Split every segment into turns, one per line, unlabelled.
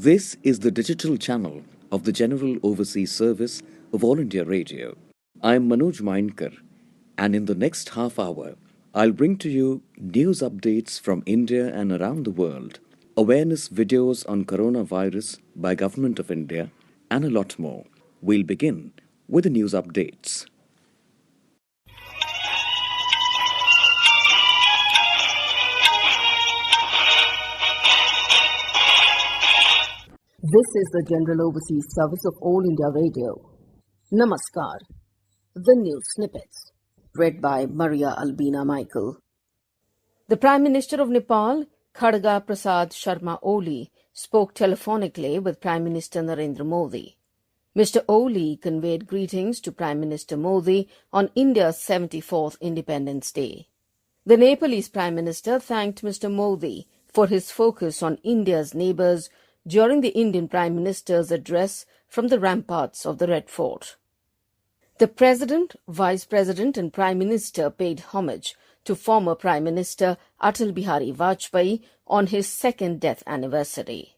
This is the digital channel of the General Overseas Service of All India Radio. I am Manoj Mainkar, and in the next half hour, I'll bring to you news updates from India and around the world, awareness videos on coronavirus by Government of India, and a lot more. We'll begin with the news updates.
This is the General Overseas Service of All India Radio. Namaskar. The news snippets. Read by Maria Albina Michael. The Prime Minister of Nepal, Khadga Prasad Sharma Oli, spoke telephonically with Prime Minister Narendra Modi. Mr. Oli conveyed greetings to Prime Minister Modi on India's 74th Independence Day. The Nepalese Prime Minister thanked Mr. Modi for his focus on India's neighbours during the Indian Prime Minister's address from the ramparts of the Red Fort. The President, Vice President and Prime Minister paid homage to former Prime Minister Atal Bihari Vajpayee on his second death anniversary.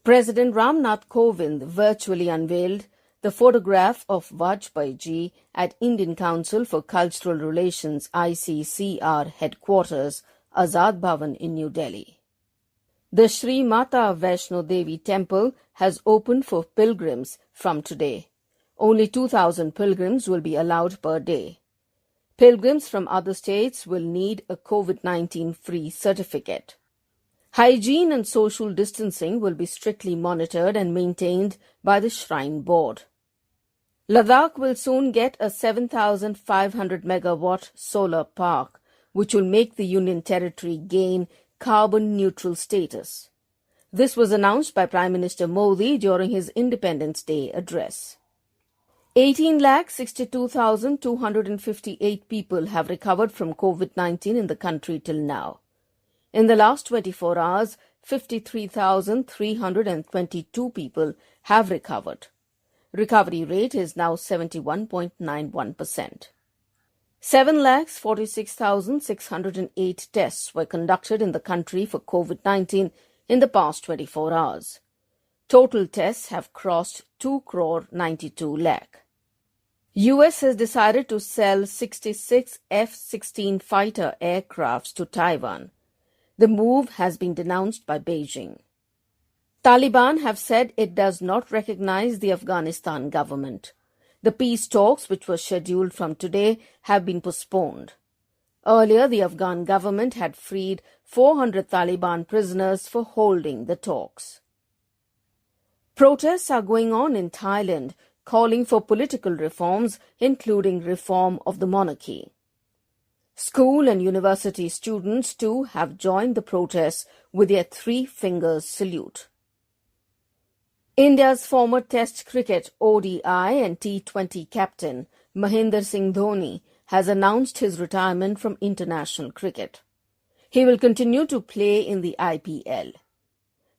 President Ramnath Kovind virtually unveiled the photograph of Vajpayee ji at Indian Council for Cultural Relations ICCR headquarters, Azad Bhavan in New Delhi. The Sri Mata Vaishno Devi temple has opened for pilgrims from today. Only 2,000 pilgrims will be allowed per day. Pilgrims from other states will need a COVID-19 free certificate. Hygiene and social distancing will be strictly monitored and maintained by the Shrine Board. Ladakh will soon get a 7,500 megawatt solar park, which will make the Union Territory gain carbon neutral status. This was announced by Prime Minister Modi during his Independence Day address. 18,62,258 people have recovered from COVID-19 in the country till now. In the last 24 hours, 53,322 people have recovered. Recovery rate is now 71.91%. 7,46,608 tests were conducted in the country for COVID-19 in the past 24 hours. Total tests have crossed 2 crore 92 lakh. US has decided to sell 66 F-16 fighter aircrafts to Taiwan. The move has been denounced by Beijing. Taliban have said it does not recognize the Afghanistan government. The peace talks, which were scheduled from today, have been postponed. Earlier, the Afghan government had freed 400 Taliban prisoners for holding the talks. Protests are going on in Thailand, calling for political reforms, including reform of the monarchy. School and university students, too, have joined the protests with their three fingers salute. India's former Test cricket ODI and T20 captain Mahendra Singh Dhoni has announced his retirement from international cricket. He will continue to play in the IPL.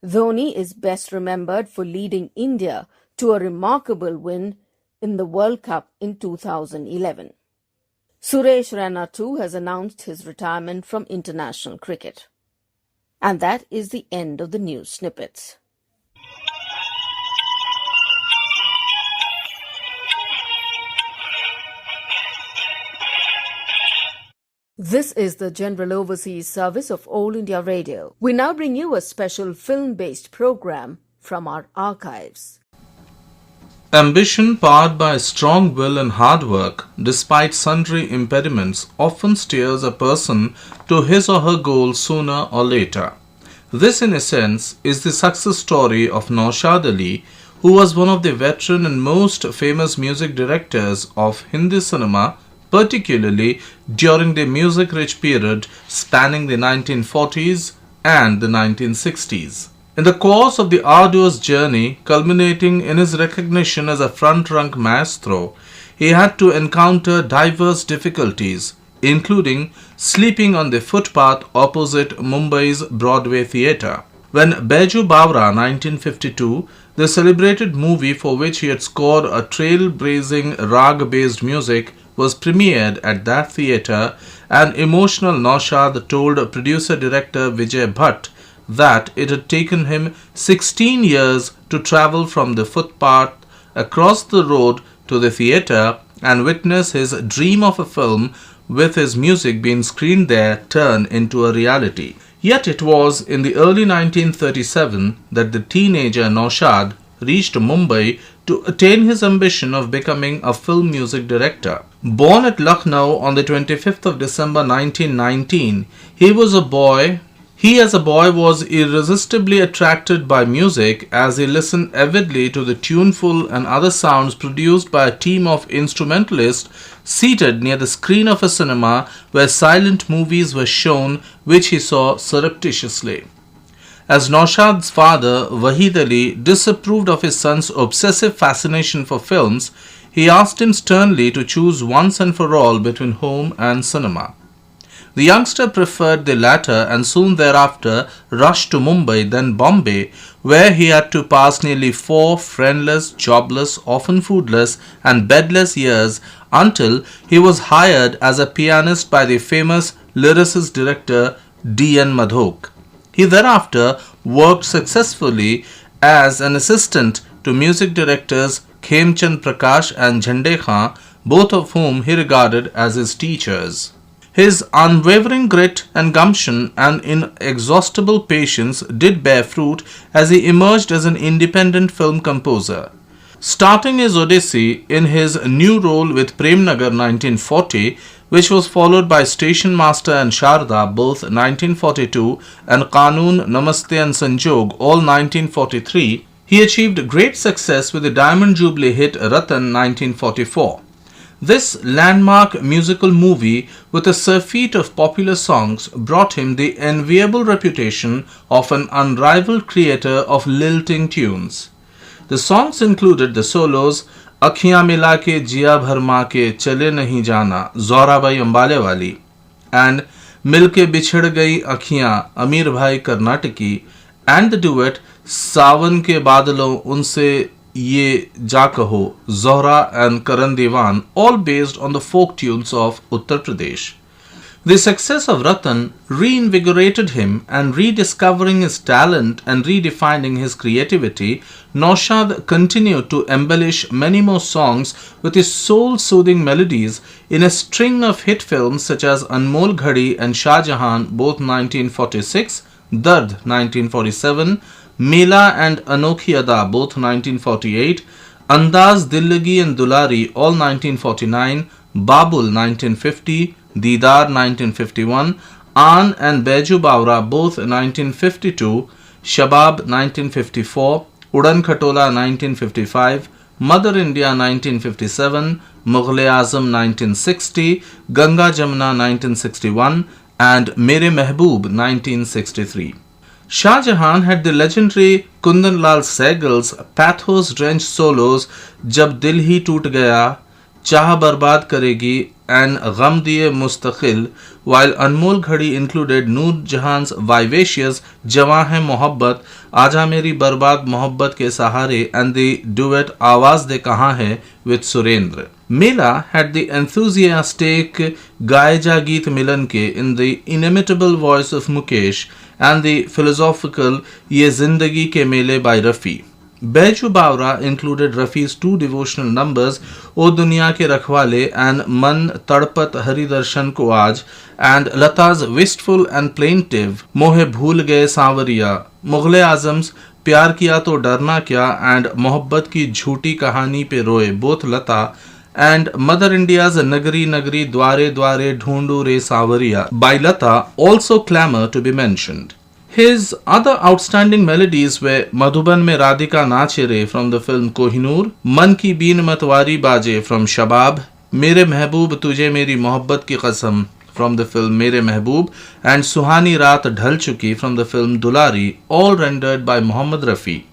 Dhoni is best remembered for leading India to a remarkable win in the World Cup in 2011. Suresh Raina too has announced his retirement from international cricket. And that is the end of the news snippets. This is the General Overseas Service of All India Radio. We now bring you a special film-based program from our archives.
Ambition powered by strong will and hard work, despite sundry impediments, often steers a person to his or her goal sooner or later. This, in essence, is the success story of Naushad Ali, who was one of the veteran and most famous music directors of Hindi cinema, particularly during the music-rich period spanning the 1940s and the 1960s. In the course of the arduous journey, culminating in his recognition as a front-rank maestro, he had to encounter diverse difficulties, including sleeping on the footpath opposite Mumbai's Broadway Theatre. When Baiju Bawra 1952, the celebrated movie for which he had scored a trailblazing rag-based music, was premiered at that theatre, an emotional Naushad told producer-director Vijay Bhatt that it had taken him 16 years to travel from the footpath across the road to the theatre and witness his dream of a film with his music being screened there turn into a reality. Yet it was in the early 1937 that the teenager Naushad reached Mumbai to attain his ambition of becoming a film music director. Born at Lucknow on the 25th of December 1919, he as a boy was irresistibly attracted by music as he listened avidly to the tuneful and other sounds produced by a team of instrumentalists seated near the screen of a cinema where silent movies were shown, which he saw surreptitiously. As Naushad's father, Wahid Ali, disapproved of his son's obsessive fascination for films, he asked him sternly to choose once and for all between home and cinema. The youngster preferred the latter and soon thereafter rushed to Mumbai, then Bombay, where he had to pass nearly 4 friendless, jobless, often foodless and bedless years until he was hired as a pianist by the famous lyricist director D.N. Madhok. He thereafter worked successfully as an assistant to music directors Khemchand Prakash and Jhande Khan, both of whom he regarded as his teachers. His unwavering grit and gumption and inexhaustible patience did bear fruit as he emerged as an independent film composer. Starting his odyssey in his new role with Prem Nagar 1940, which was followed by Station Master and Sharda both 1942 and Qanun, Namaste and Sanjog all 1943, he achieved great success with the Diamond Jubilee hit Ratan 1944. This landmark musical movie with a surfeit of popular songs brought him the enviable reputation of an unrivaled creator of lilting tunes. The songs included the solos Akhiyan Mila Ke Jiya Bharma Ke Chale Nahi Jana, Zohrabai Ambale Wali, and Milke Bichhad Gayi Akhiyan, Amir Bhai Karnataki, and the duet Sawan Ke Badalon Unse Ye Ja Kaho, Zohra and Karan Devan, all based on the folk tunes of Uttar Pradesh. The success of Ratan reinvigorated him, and rediscovering his talent and redefining his creativity, Naushad continued to embellish many more songs with his soul-soothing melodies in a string of hit films such as Anmol Ghadi and Shah Jahan both 1946, Dard 1947, Mela and Anokhi Ada both 1948, Andaz Dillagi and Dulari all 1949, Babul 1950, Didar 1951, Aan and Baiju Bawra both 1952, Shabab 1954, Udan Khatola 1955, Mother India 1957, Mughal-e-Azam 1960, Ganga Jamuna 1961 and Mere Mehboob 1963. Shah Jahan had the legendary Kundan Lal Sehgal's pathos-drenched solos Jab Dil Hi Toot Gaya, Chah Barbad Karegi and Gham Diye Mustaqil, while Anmol Ghadi included Noor Jahan's vivacious Jawan Hai Mohabbat, Aaja Meri Barbad Mohabbat Ke Sahare and the duet Awaaz De Kahan Hai with Surendra. Mela had the enthusiastic Gaye Ja Geet Milan Ke in the inimitable voice of Mukesh and the philosophical Ye Zindagi Ke Mele by Rafi. Baiju Bawra included Rafi's 2 devotional numbers, O Duniya Ke Rakhwale and Man Tadpat Hari Darshan Ko Aaj, and Lata's wistful and plaintive Mohe Bhool Gaye Sanwariya, Mughal-e-Azam's Pyar Kiya To Darna Kya and Mohabbat Ki Jhooti Kahani Pe Roye, both Lata, and Mother India's Nagari Nagari Dware Dware Dhoondu Re Sanwariya by Lata also clamour to be mentioned. His other outstanding melodies were Madhuban Mein Radhika Naache Re from the film Kohinoor, Man Ki Been Matwari Baaje from Shabab, Mere Mehboob Tujhe Meri Mohabbat Ki Qasam from the film Mere Mehboob, and Suhani Raat Dhal Chuki from the film Dulari, all rendered by Muhammad Rafi,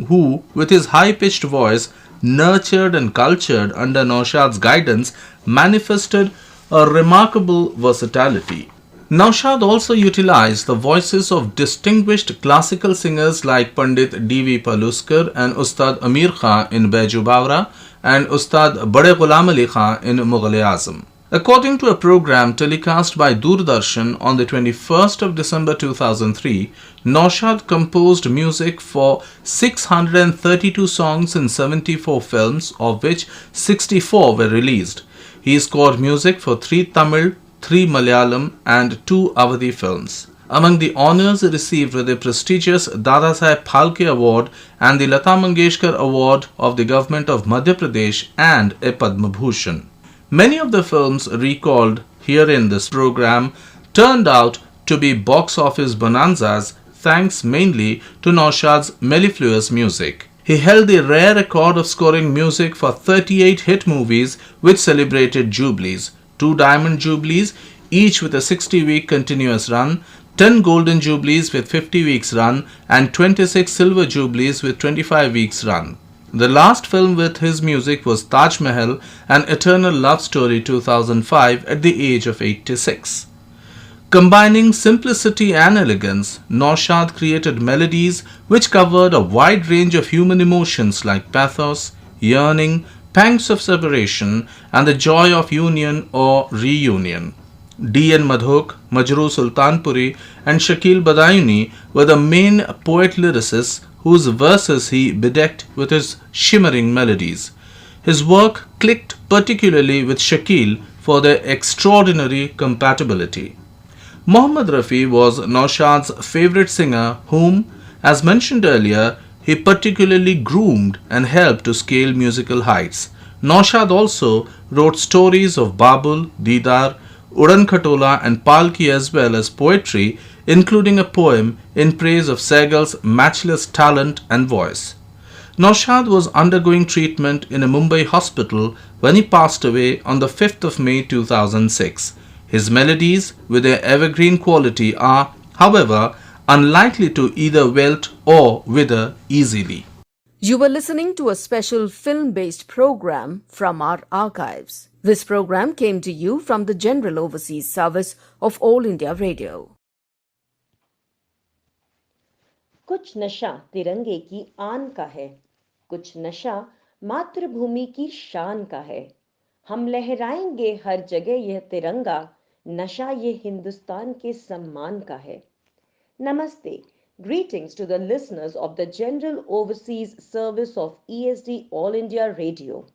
who, with his high-pitched voice, nurtured and cultured under Naushad's guidance, manifested a remarkable versatility. Naushad also utilized the voices of distinguished classical singers like Pandit D.V. Paluskar and Ustad Amir Khan in Baiju Bawra and Ustad Bade Ghulam Ali Khan in Mughal-e-Azam. According to a program telecast by Doordarshan on the 21st of December 2003, Naushad composed music for 632 songs in 74 films, of which 64 were released. He scored music for 3 Tamil, 3 Malayalam and 2 Awadhi films. Among the honours received were the prestigious Dadasaheb Phalke Award and the Lata Mangeshkar Award of the Government of Madhya Pradesh and a Padma Bhushan. Many of the films recalled here in this program turned out to be box office bonanzas thanks mainly to Naushad's mellifluous music. He held the rare record of scoring music for 38 hit movies which celebrated jubilees, 2 Diamond Jubilees, each with a 60-week continuous run, 10 Golden Jubilees with 50 weeks run, and 26 Silver Jubilees with 25 weeks run. The last film with his music was Taj Mahal, an eternal love story 2005 at the age of 86. Combining simplicity and elegance, Naushad created melodies which covered a wide range of human emotions like pathos, yearning, pangs of separation, and the joy of union or reunion. D.N. Madhok, Majroo Sultanpuri, and Shakil Badayuni were the main poet-lyricists whose verses he bedecked with his shimmering melodies. His work clicked particularly with Shakil for their extraordinary compatibility. Mohammad Rafi was Naushad's favorite singer whom, as mentioned earlier, he particularly groomed and helped to scale musical heights. Naushad also wrote stories of Babul, Didar, Udan Khatola and Palki as well as poetry, including a poem in praise of Sehgal's matchless talent and voice. Naushad was undergoing treatment in a Mumbai hospital when he passed away on the 5th of May 2006. His melodies, with their evergreen quality, are, however, unlikely to either wilt or wither easily.
You were listening to a special film-based program from our archives. This program came to you from the General Overseas Service of All India Radio.
कुछ नशा तिरंगे की आन का है, कुछ नशा मातृभूमि की शान का है। हम लहराएंगे हर जगह यह तिरंगा, नशा ये हिंदुस्तान के सम्मान का है। Namaste. Greetings to the listeners of the General Overseas Service of ESD All India Radio.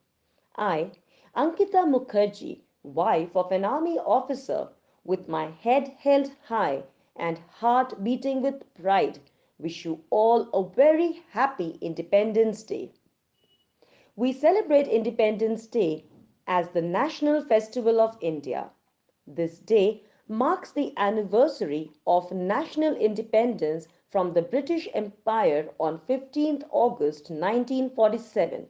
I, Ankita Mukherjee, wife of an army officer, with my head held high and heart beating with pride, wish you all a very happy Independence Day. We celebrate Independence Day as the national festival of India. This day marks the anniversary of national independence from the British Empire on 15th August 1947.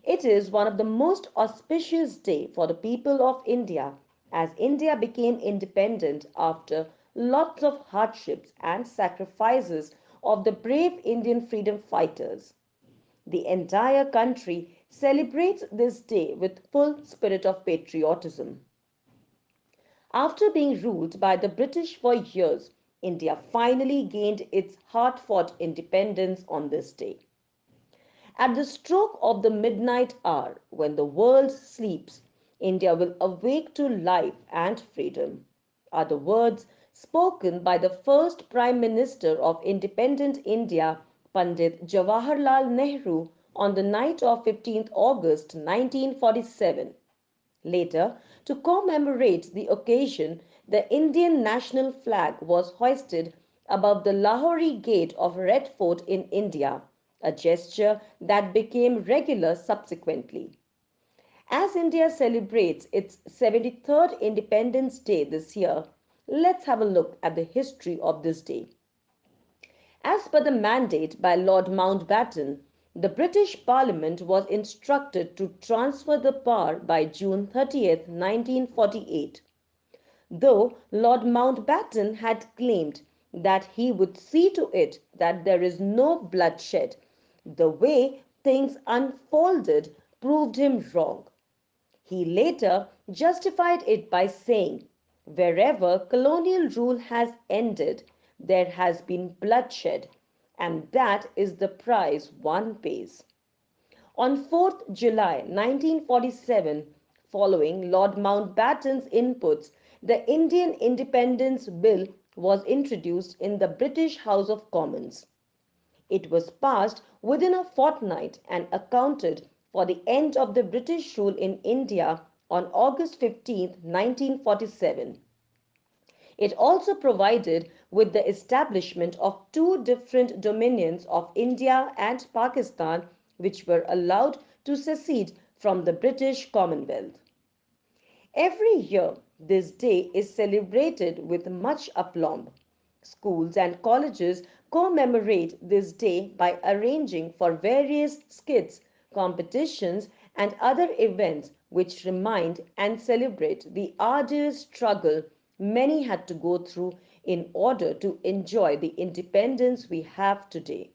It is one of the most auspicious days for the people of India as India became independent after lots of hardships and sacrifices of the brave Indian freedom fighters. The entire country celebrates this day with full spirit of patriotism. After being ruled by the British for years, India finally gained its hard-fought independence on this day. At the stroke of the midnight hour, when the world sleeps, India will awake to life and freedom, are the words spoken by the first Prime Minister of independent India, Pandit Jawaharlal Nehru, on the night of 15th August 1947. Later, to commemorate the occasion, the Indian national flag was hoisted above the Lahori Gate of Red Fort in India, a gesture that became regular subsequently. As India celebrates its 73rd Independence Day this year, let's have a look at the history of this day. As per the mandate by Lord Mountbatten, the British Parliament was instructed to transfer the power by June 30th, 1948. Though Lord Mountbatten had claimed that he would see to it that there is no bloodshed, the way things unfolded proved him wrong. He later justified it by saying, "Wherever colonial rule has ended, there has been bloodshed, and that is the price one pays." On 4th July 1947, Following Lord Mountbatten's inputs, the Indian Independence Bill was introduced in the British House of Commons. It was passed within a fortnight and accounted for the end of the British rule in India on August 15, 1947. It also provided with the establishment of two different dominions of India and Pakistan, which were allowed to secede from the British Commonwealth. Every year, this day is celebrated with much aplomb. Schools and colleges commemorate this day by arranging for various skits, competitions, and other events which remind and celebrate the arduous struggle many had to go through in order to enjoy the independence we have today.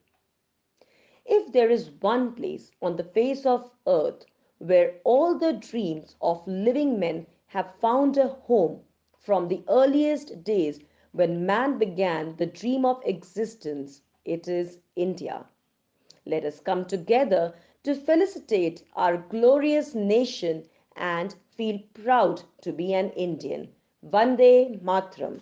If there is one place on the face of earth where all the dreams of living men have found a home from the earliest days when man began the dream of existence, it is India. Let us come together to felicitate our glorious nation and feel proud to be an Indian. Vande Matram.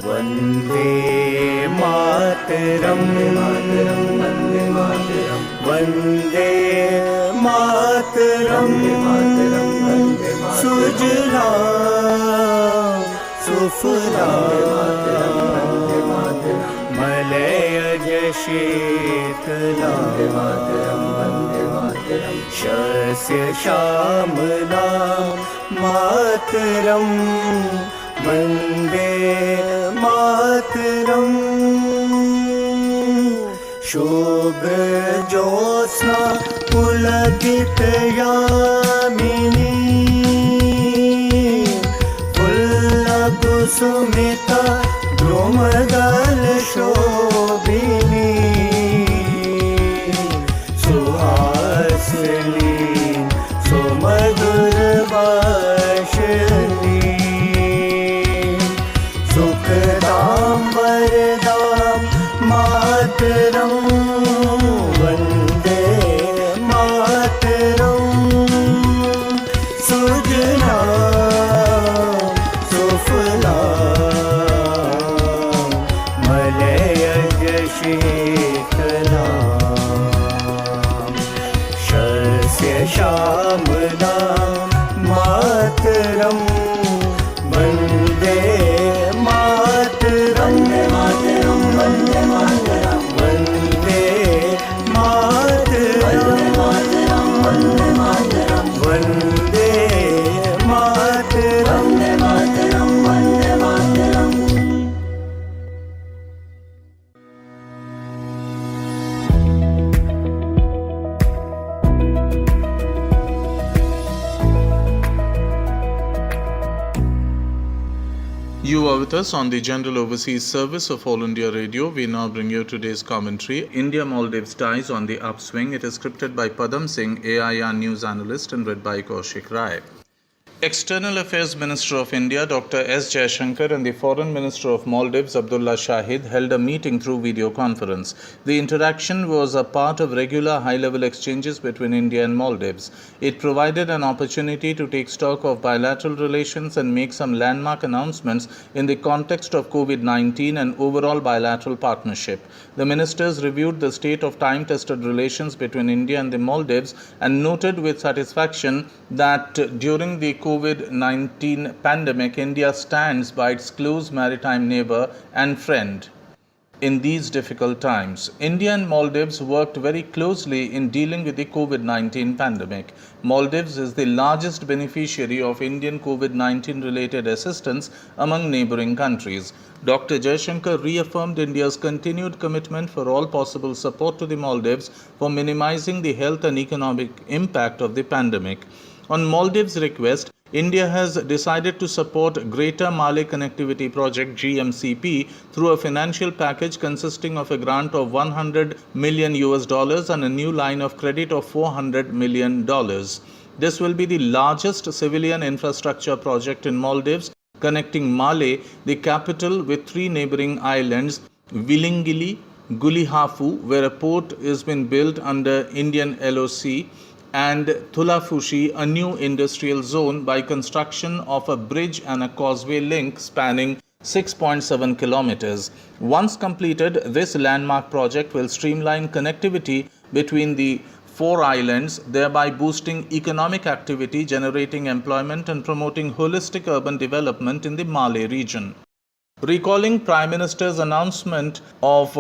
Vande Mataram Vande Mataram Vande Mataram सुजलां सुफलां मलयज शीतलां शस्य श्यामलां मातरम् वन्दे मातरम् शुभ्रज्योत्स्ना पुलकितयामिनी फुल्लकुसुमिता द्रुमदलशोभिनी सुहासिनी सुमधुरभाषिणी सुखदां वरदां मातरम् वन्दे मातरम् सुजलां सुफलां मलयज शीतलां शस्य श्यामलां मातरम् Vande Mataram Vande Mataram Vande Mataram Vande Mataram Vande Mataram Vande Mataram Vande Mataram
You are with us on the General Overseas Service of All India Radio. We now bring you today's commentary. India-Maldives ties on the upswing. It is scripted by Padam Singh, AIR news analyst, and read by Kaushik Rai. External Affairs Minister of India Dr. S. Jaishankar and the Foreign Minister of Maldives Abdullah Shahid held a meeting through video conference. The interaction was a part of regular high-level exchanges between India and Maldives. It provided an opportunity to take stock of bilateral relations and make some landmark announcements in the context of COVID-19 and overall bilateral partnership. The ministers reviewed the state of time-tested relations between India and the Maldives and noted with satisfaction that during the COVID-19 pandemic, India stands by its close maritime neighbor and friend. in these difficult times. India and Maldives worked very closely in dealing with the COVID-19 pandemic. Maldives is the largest beneficiary of Indian COVID-19 related assistance among neighboring countries. Dr. Jaishankar reaffirmed India's continued commitment for all possible support to the Maldives for minimizing the health and economic impact of the pandemic. On Maldives' request, India has decided to support Greater Malay Connectivity Project GMCP through a financial package consisting of a grant of $100 million and a new line of credit of $400 million. This will be the largest civilian infrastructure project in Maldives, connecting Malé, the capital, with three neighboring islands, Vilingili, Gulihafu, where a port is being built under Indian LOC, and Thulafushi, a new industrial zone, by construction of a bridge and a causeway link spanning 6.7 kilometers. Once completed, this landmark project will streamline connectivity between the four islands, thereby boosting economic activity, generating employment, and promoting holistic urban development in the Malé region. Recalling Prime Minister's announcement of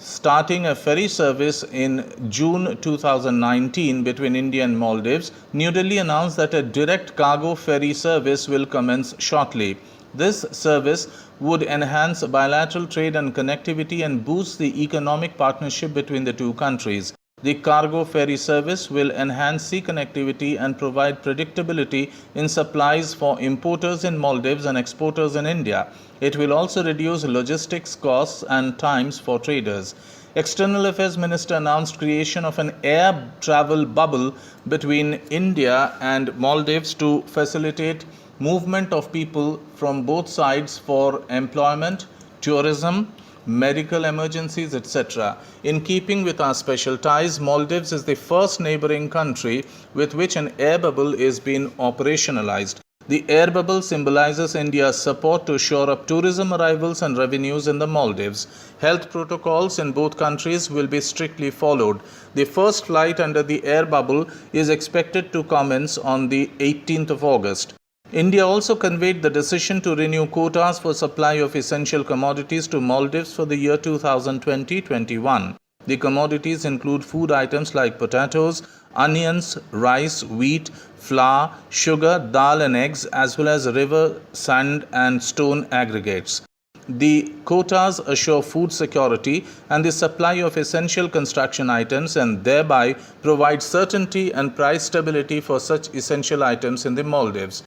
starting a ferry service in June 2019 between India and Maldives, New Delhi announced that a direct cargo ferry service will commence shortly. This service would enhance bilateral trade and connectivity and boost the economic partnership between the two countries. The cargo ferry service will enhance sea connectivity and provide predictability in supplies for importers in Maldives and exporters in India. It will also reduce logistics costs and times for traders. External Affairs Minister announced creation of an air travel bubble between India and Maldives to facilitate movement of people from both sides for employment, tourism, medical emergencies, etc. In keeping with our special ties, Maldives is the first neighboring country with which an air bubble is being operationalized. The air bubble symbolizes India's support to shore up tourism arrivals and revenues in the Maldives. Health protocols in both countries will be strictly followed. The first flight under the air bubble is expected to commence on the 18th of August. India also conveyed the decision to renew quotas for supply of essential commodities to Maldives for the year 2020-21. The commodities include food items like potatoes, onions, rice, wheat, flour, sugar, dal and eggs, as well as river, sand and stone aggregates. The quotas assure food security and the supply of essential construction items and thereby provide certainty and price stability for such essential items in the Maldives.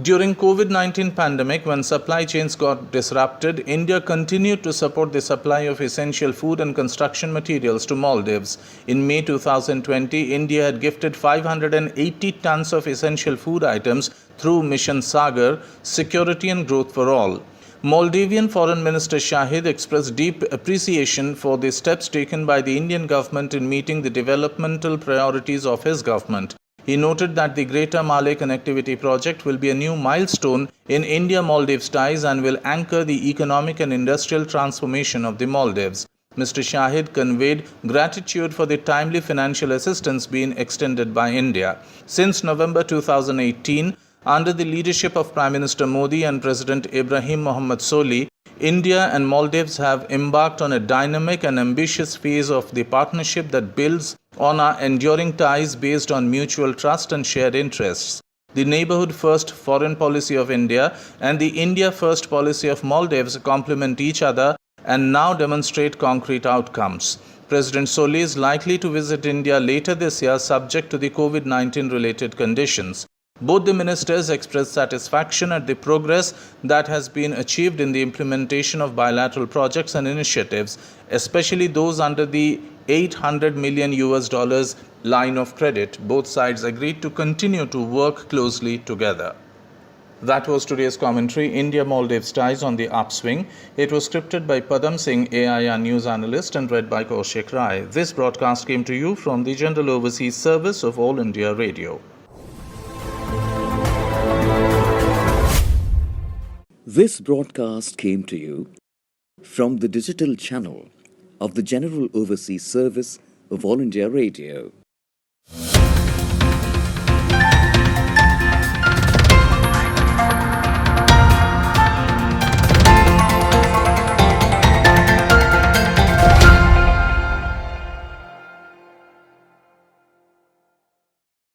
During COVID-19 pandemic, when supply chains got disrupted, India continued to support the supply of essential food and construction materials to Maldives. In May 2020, India had gifted 580 tons of essential food items through Mission Sagar, Security and Growth for All. Maldivian Foreign Minister Shahid expressed deep appreciation for the steps taken by the Indian government in meeting the developmental priorities of his government. He noted that the Greater Malay Connectivity Project will be a new milestone in India-Maldives ties and will anchor the economic and industrial transformation of the Maldives. Mr. Shahid conveyed gratitude for the timely financial assistance being extended by India. Since November 2018, under the leadership of Prime Minister Modi and President Ibrahim Mohammed Soli, India and Maldives have embarked on a dynamic and ambitious phase of the partnership that builds on our enduring ties based on mutual trust and shared interests. The Neighborhood First foreign policy of India and the India First policy of Maldives complement each other and now demonstrate concrete outcomes. President Soli is likely to visit India later this year, subject to the COVID-19 related conditions. Both the ministers expressed satisfaction at the progress that has been achieved in the implementation of bilateral projects and initiatives, especially those under the $800 million line of credit. Both sides agreed to continue to work closely together. That was today's commentary, India-Maldives ties on the upswing. It was scripted by Padam Singh, AIR news analyst, and read by Kaushik Rai. This broadcast came to you from the General Overseas Service of All India Radio.
This broadcast came to you from the digital channel of the General Overseas Service of All India Radio.